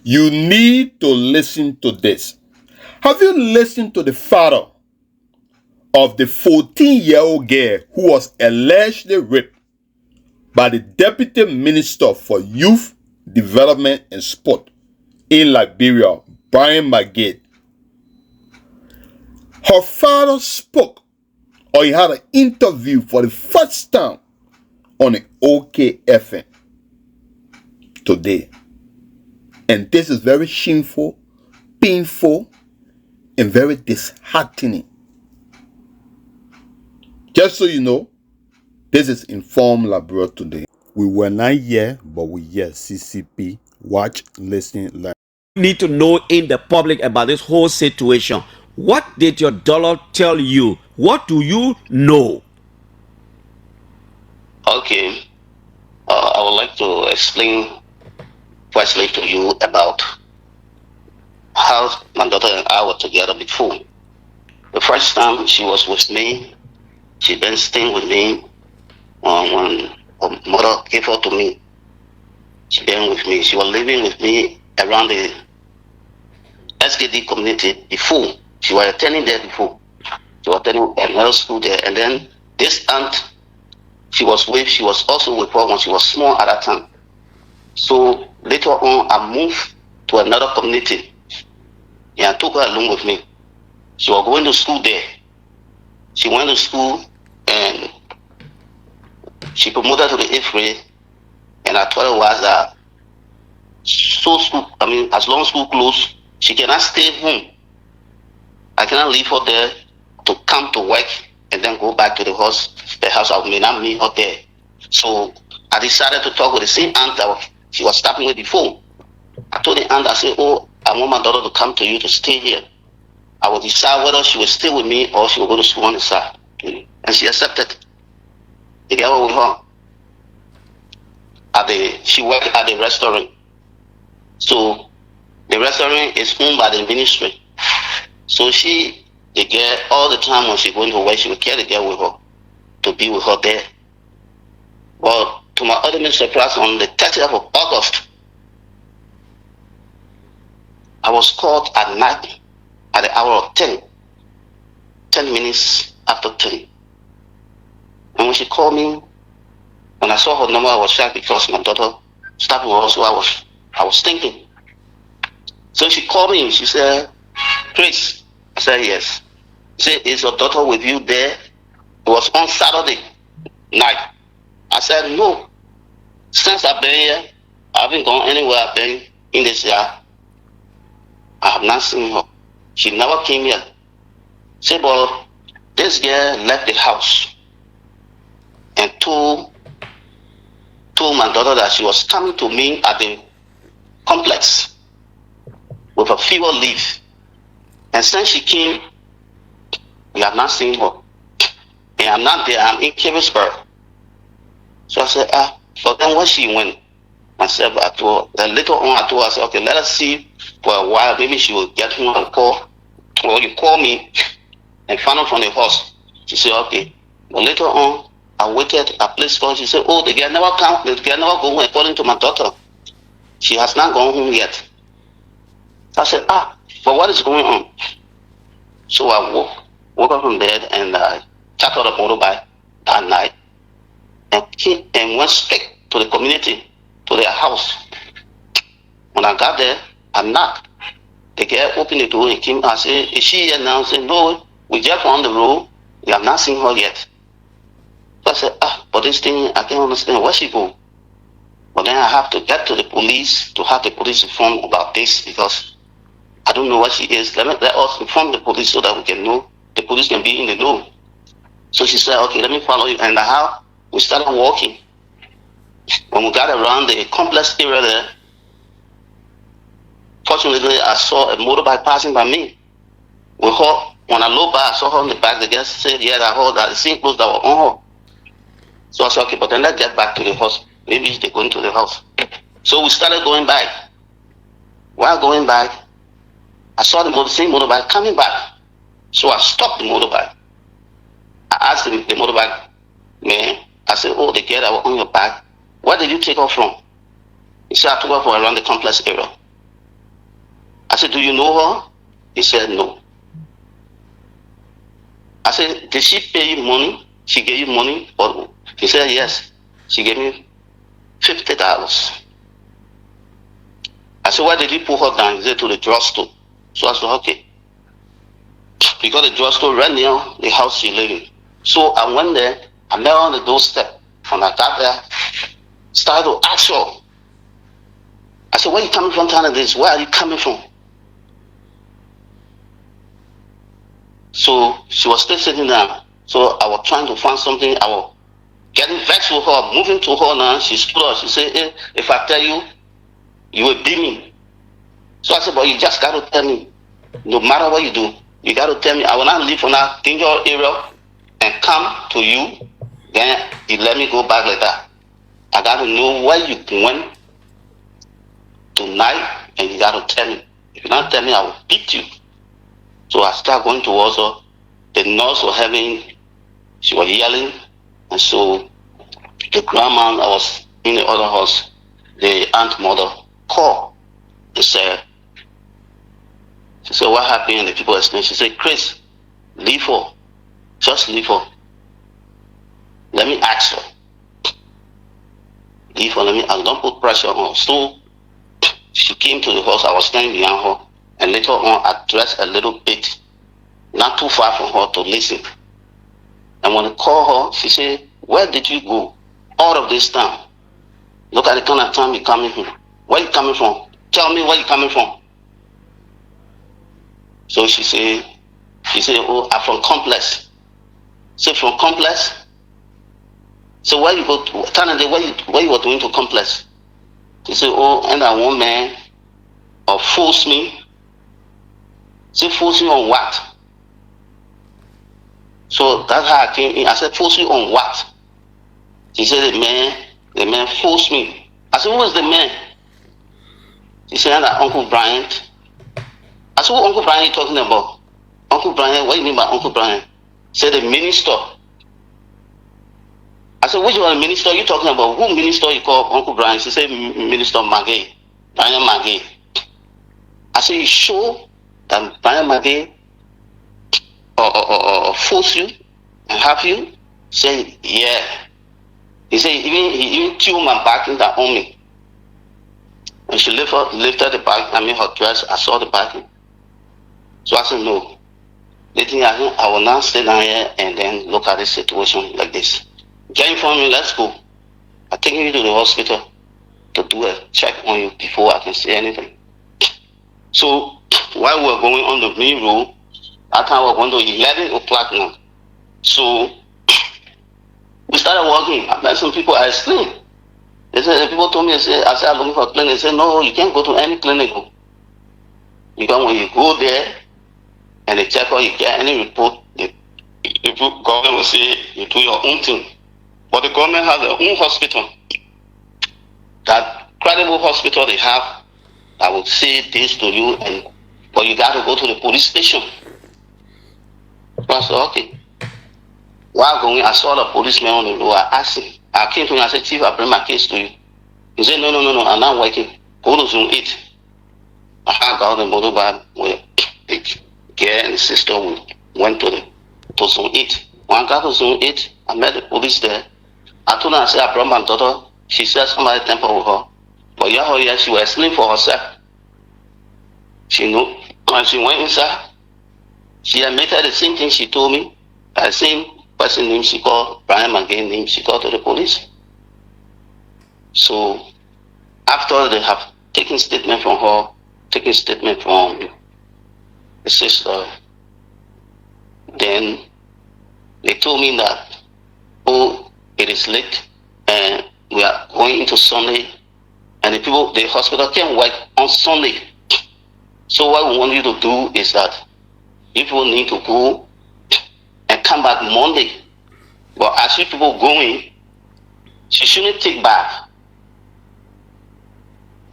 You need to listen to this. Have you listened to the father of the 14-year-old girl who was allegedly raped by the Deputy Minister for Youth Development and Sport in Liberia, Brant McGill? Her father spoke, or he had an interview for the first time on the OKFM today. And this is very shameful, painful, and very disheartening. Just so you know, this is Informed Liberia Today. We were not here, but we here. CCP. Watch, listen, learn. Need to know in the public about this whole situation. What did your dollar tell you? What do you know? Okay, I would like to explain firstly to you about how my daughter and I were together before. The first time she was with me, she been staying with me when her mother gave her to me. She been with me. She was living with me around the SKD community before. She was attending there before. She was attending another school there. And then this aunt she was also with her when she was small at that time. So later on, I moved to another community. And I took her along with me. She was going to school there. She went to school and she promoted to the 8th grade. And I told her was that as long as school closed, she cannot stay home. I cannot leave her there to come to work and then go back to the house. I may not meet her there. So I decided to talk with the same aunt that she was stopping with before. I told the aunt, I said, oh, I want my daughter to come to you to stay here. I will decide whether she will stay with me or she will go to school on the side. And she accepted. They got with her. She worked at the restaurant. So the restaurant is owned by the ministry. So the girl, all the time when she going to work, she would carry the girl with her to be with her there. But to my ultimate surprise, on the 30th of August, I was called at night at the hour of 10 minutes after 10. And when she called me, when I saw her number, I was shocked because my daughter stopped with her, so I was thinking. So she called me and she said, Chris. I said, yes. She said, is your daughter with you there? It was on Saturday night. I said, no. Since I've been here, I haven't gone anywhere. I've been in this year. I have not seen her. She never came here. She said, but this girl left the house and told my daughter that she was coming to me at the complex with a fever leave. And since she came, we have not seen her. And I'm not there, I'm in Kivisburg. So I said, but then when she went, myself, I told her, then later on I told her, I said, okay, let us see for a while, maybe she will get home and call, or you call me and find out from the house. She said, okay. But later on, I waited, I placed call, she said, oh, the girl never come, the girl never go home according to my daughter. She has not gone home yet. I said, but what is going on? So I woke up from bed and I checked out the motorbike that night and went straight to the community, to their house. When I got there, I knocked. The girl opened the door and came. I said, is she here now? I said, no, we just on the road. We have not seen her yet. So I said, but this thing, I can't understand where she go. But then I have to get to the police to have the police informed about this because I don't know where she is. Let us inform the police so that we can know. The police can be in the know. So she said, okay, let me follow you. And how we started walking. When we got around the complex area there, fortunately, I saw a motorbike passing by me. With her, when I looked back, I saw her in the back. The girl said, yeah, I heard that the same clothes that were on her. So I said, okay, but then let's get back to the house. Maybe they're going to the house. So we started going back. While going back, I saw the same motorbike coming back. So I stopped the motorbike. I asked the motorbike man, I said, oh, the girl that was on your back, where did you take her from? He said, I took her from around the complex area. I said, do you know her? He said, no. I said, did she pay you money? She gave you money? He said, yes. She gave me $50. I said, why did you put her down? He said, to the drugstore. So I said, okay. Because the drugstore right near the house she lived in. So I went there, I met her on the doorstep. When I got there, started to ask her. I said, where are you coming from, Canada? Where are you coming from? So she was still sitting down. So I was trying to find something. I was getting vexed with her, moving to her now. She stood up. She said, hey, if I tell you, you will beat me. So I said, but you just got to tell me. No matter what you do, you got to tell me. I will not live in that dangerous area and come to you. Then you let me go back like that. I got to know where you went tonight, and you got to tell me. If you don't tell me, I will beat you. So I started going towards her. The nurse was she was yelling. And so the grandma that was in the other house, the aunt mother, called. She said, what happened? And the people explained. She said, Chris, leave her. Just leave her. Let me ask her. Leave her, don't put pressure on her. So she came to the house. I was standing behind her. And later on, I dressed a little bit, not too far from her, to listen. And when I called her, she said, where did you go all of this time? Look at the kind of time you're coming from. Where you coming from? Tell me where you coming from. So she said, oh, I'm from Complex. Say, from Complex? So where you go to? Canada, where you were doing to Complex? She said, oh, and that one man forced me. Say, force you on what? So that's how I came in. I said, force you on what? She said, the man forced me. I said, who was the man? She said, that Uncle Bryant. I said, what Uncle Bryant you talking about? Uncle Bryant, what do you mean by Uncle Bryant? He said, the minister. I said, which one minister you talking about? Who minister you call Uncle Bryant? She said, Minister McGill, Brant McGill. I said, you sure that Brant McGill force you and have you? He said, yeah. He said, he even threw my back in that on me. When she lifted the bag, her dress, I saw the bag. So I said, no. The thing I will not stay down here and then look at this situation like this. Get in front of me, let's go. I'm taking you to the hospital to do a check on you before I can say anything. So while we were going on the main road, that time we were going to 11 o'clock now. So we started walking. I met some people, I explained. They said, people told me, I said, I'm looking for a clinic. They said, no, you can't go to any clinic. Because when you go there and they check or you get any report, the government will say you do your own thing. But the government has their own hospital. That credible hospital they have that will say this to you, but you got to go to the police station. So I said, okay. While going, I saw the policeman on the road. I asked him. I came to him, I said, Chief, I bring my case to you. He said, no, I'm not working. Go to Zone 8. I got the motorbike with the girl and the sister. We went to Zone 8. When I got to Zone 8, I met the police there. I told her, I said, I brought my daughter. She said somebody tampered with her. But yeah, she was explaining for herself. She knew. When she went inside, she admitted the same thing she told me. The same person name she called, Brant McGill name she called to the police. So after they have taken statement from her, taken statement from the sister, then they told me that, oh, it is late and we are going into Sunday and the hospital can work on Sunday. So what we want you to do is that you people need to go and come back Monday. But as you people going, she shouldn't take back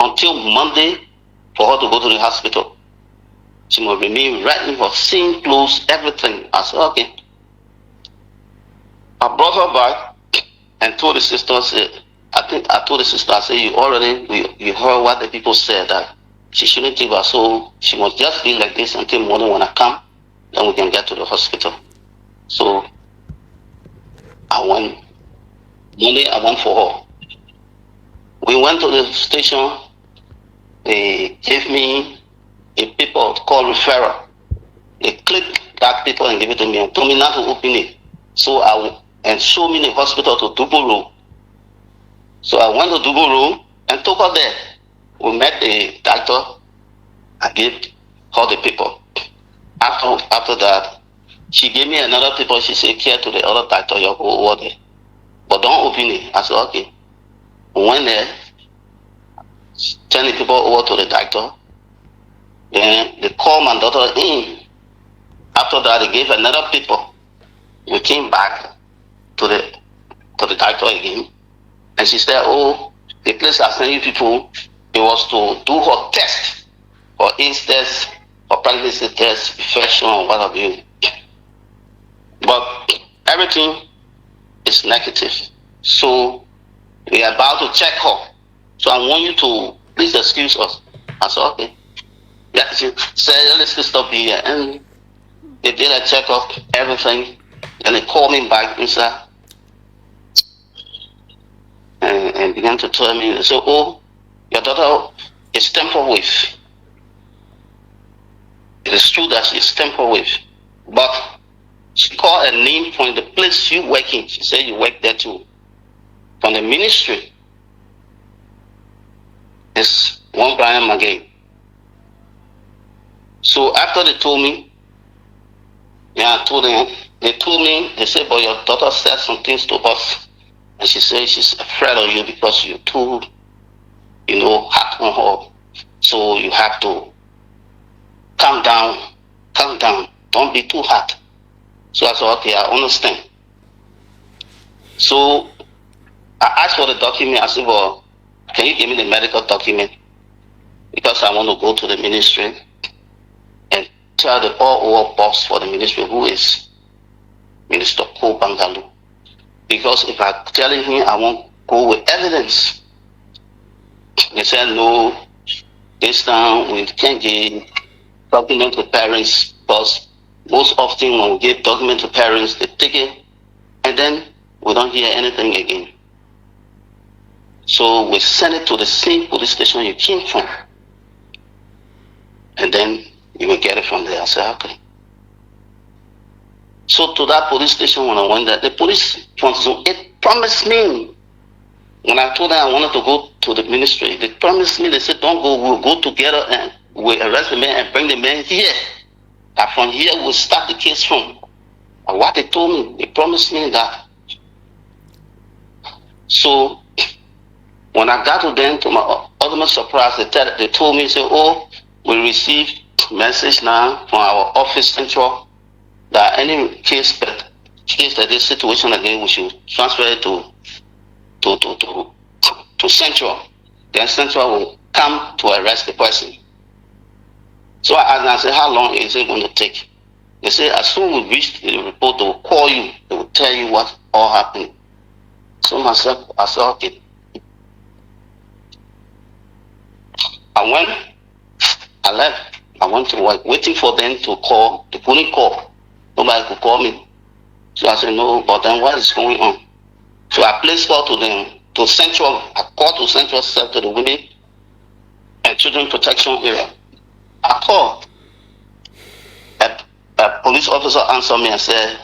until Monday for her to go to the hospital. She must remain right in her same clothes, everything. I said, okay. I brought her back and told the sister, I told the sister, I said, you heard what the people said, that she shouldn't give her, so she must just be like this until morning when I come, then we can get to the hospital. So I went, Monday I went for her. We went to the station, they gave me a paper called referral. They clicked that paper and gave it to me and told me not to open it. So and show me the hospital to Duburu. So I went to Duburu and took her there. We met the doctor. I gave her the paper. After that, she gave me another paper. She said, care to the other doctor, you go over there. But don't open it. I said, okay. We went there, sent the paper over to the doctor. Then they called my daughter in. After that, they gave another paper. We came back to the doctor again. And she said, oh, the place I sent you people, it was to do her test, or AIDS test, or pregnancy test, infection, or what have you. But everything is negative. So we are about to check her. So I want you to please excuse us. I said, okay. Yeah, she said, let's stop here. And they did a check-up, everything. Then they called me back inside and began to tell me, they said, oh, your daughter is tampered with. It is true that she is tampered with. But she called a name from the place you work in. She said you work there too. From the ministry. It's one Brant McGill. So after they told me, I told them, they said, but your daughter said some things to us. And she said she's afraid of you because you're too, hard on her. So you have to calm down, don't be too hard. So I said, okay, I understand. So I asked for the document. I said, well, can you give me the medical document? Because I want to go to the ministry and tell the all-over boss for the ministry, who is Minister Ko Bangalu. Because if I tell him I won't go with evidence, they said, no, this time we can't give document to parents, because most often when we give document to parents, they take it and then we don't hear anything again. So we send it to the same police station you came from. And then you will get it from there. I said, okay. So to that police station, when I went there, the police it promised me. When I told them I wanted to go to the ministry, they promised me, they said, don't go, we'll go together and we'll arrest the man and bring the man here. And from here, we'll start the case from. And what they told me, they promised me that. So when I got to them, to my ultimate surprise, they told me, say, oh, we received message now from our office central that any case that this situation again, we should transfer it to central. Then central will come to arrest the person. So I asked them, I said, how long is it going to take? They say, as soon as we reach the report, they will call you. They will tell you what all happened. So myself, I said, okay. I left. I went to work, waiting for them to call. They couldn't call. Nobody could call me. So I said, no, but then what is going on? So I placed call to them, to Central. I called to Central, said to the women and children protection area. I called. A police officer answered me and said,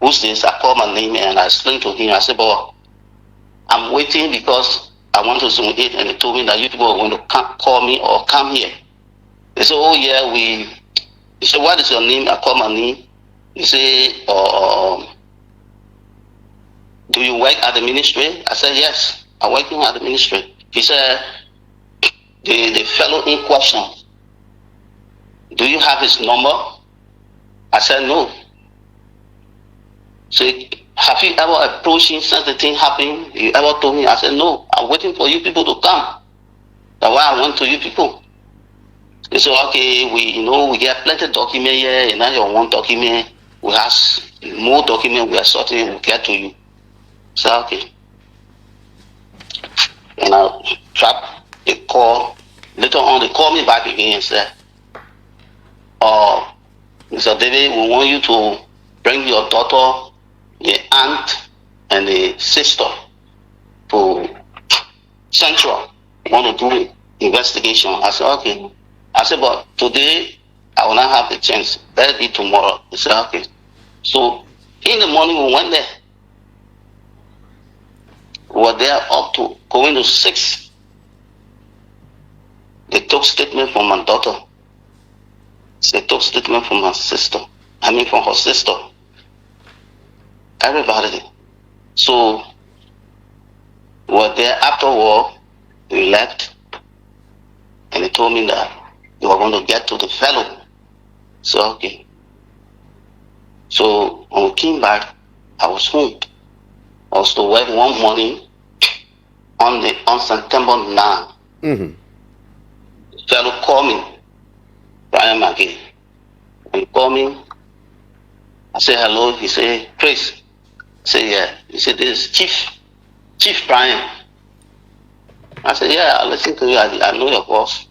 who's this? I called my name and I explained to him. I said, but I'm waiting because I want to Zoom 8, and they told me that you people are going to call me or come here. They said, oh yeah, He said, what is your name? I called my name. He said, do you work at the ministry? I said, yes, I'm working at the ministry. He said, the fellow in question, do you have his number? I said, no. So have you ever approached him since the thing happened? You ever told me? I said, no, I'm waiting for you people to come. That's why I went to you people. They said, okay, we get plenty of document here, and now your one document, we have more document we are sorting, we'll get to you. So okay. And I They call, later on they call me back again and said, Mr. David, we want you to bring your daughter, the aunt, and the sister to Central. We want to do investigation. I said, okay. I said, but today I will not have the chance. Better be tomorrow. He said, okay. So in the morning we went there. We were there up to going to 6. They took statement from my daughter. They took statement from my sister. From her sister. Everybody. So we were there after work. We left. And they told me that they were going to get to the fellow. So okay. So when we came back, I was home. I was to work one morning on September 9. The fellow called me, Brant McGill. When he called me, I said hello. He said, Chris. I said, yeah. He said, this is Chief Brant. I said, yeah, I listen to you. I know your boss.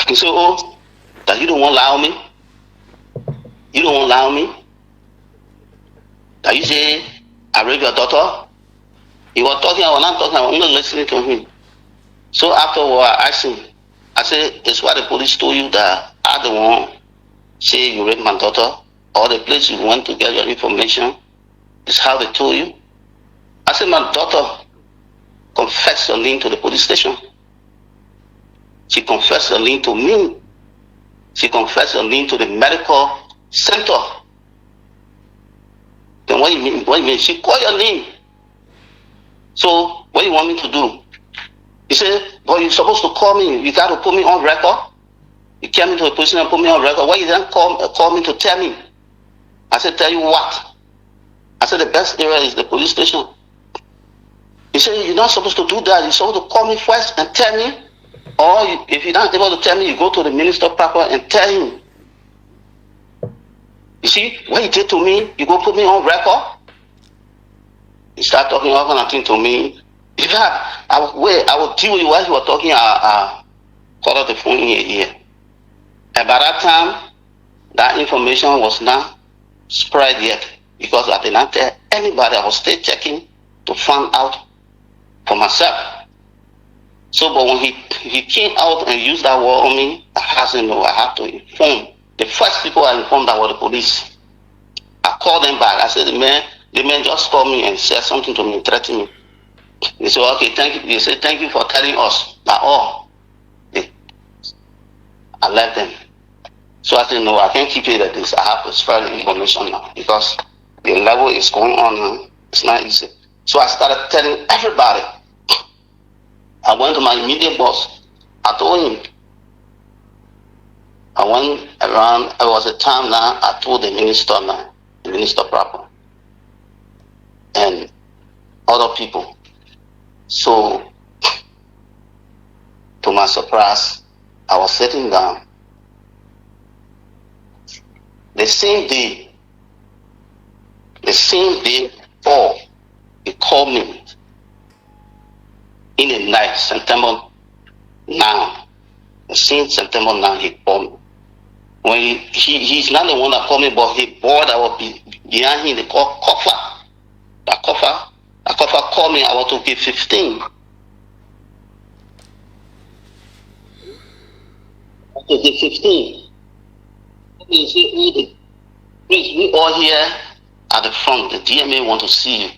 He said, oh, that you don't want to allow me? You don't want to allow me? That you say, I rape your daughter? He was talking, I was not talking, I was only listening to him. So afterward, I asked him, I said, it's why the police told you that I the one say you raped my daughter, or the place you went to get your information is how they told you. I said, my daughter confessed her name to the police station. She confessed her name to me. She confessed her name to the medical center. Then what do you mean? What do you mean? She called your name. So what do you want me to do? He said, but you're supposed to call me. You got to put me on record. You came into a position and put me on record. Why you didn't call me to tell me? I said, tell you what? I said, the best area is the police station. He said, you're not supposed to do that. You're supposed to call me first and tell me. Or if you're not able to tell me, you go to the minister proper and tell him. You see, what he did to me, you go put me on record. He started talking all kind of thing to me. In fact, I would deal with you while he was talking. I called up the phone in your ear. And by that time, that information was not spread yet, because I did not tell anybody. I was still checking to find out for myself. So, but when he came out and used that word on me, I had to know. I had to inform. The first people I informed that were the police. I called them back. I said, the man just called me and said something to me, threatened me. They said, okay, thank you. They said, thank you for telling us that all. I left them. So I said, no, I can't keep it at this. I have to spread the information now, because the level is going on now. It's not easy. So I started telling everybody. I went to my immediate boss. I told him. I went around. It was a time now. I told the minister proper, and other people. So, to my surprise, I was sitting down. The same day, Paul, he called me in the night, September 9. The same September 9, he called me. When he's not the one that called me, but he boy that was behind him, they call Koffer. That Koffer called me. I want to give 15. To give 15. You see, we all here at the front. The DMA want to see you.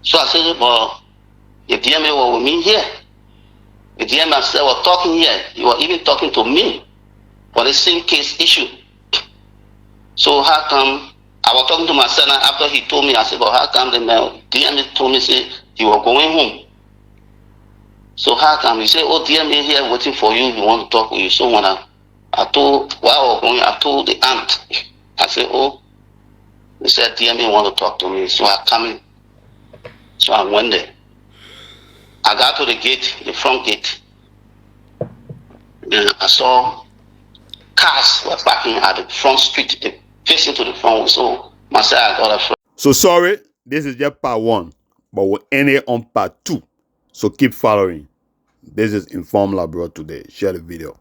So I said, well, the DMA were with me here. The DMA said, were talking here. You were even talking to me for the same case issue. So how come I was talking to my son after he told me? I said, well, how come the DMA told me, say you were going home? So how come? He said, oh, DMA here waiting for you. We want to talk with you. So when I told, while I was going, I told the aunt. I said, oh, he said DMA want to talk to me. So I come in. So I went there. I got to the gate, the front gate. Then I saw cars were parking at the front street, facing to the front. So myself, I got a front. So sorry, this is just part 1, but we'll end it on part 2. So keep following. This is Inform Labro Today. Share the video.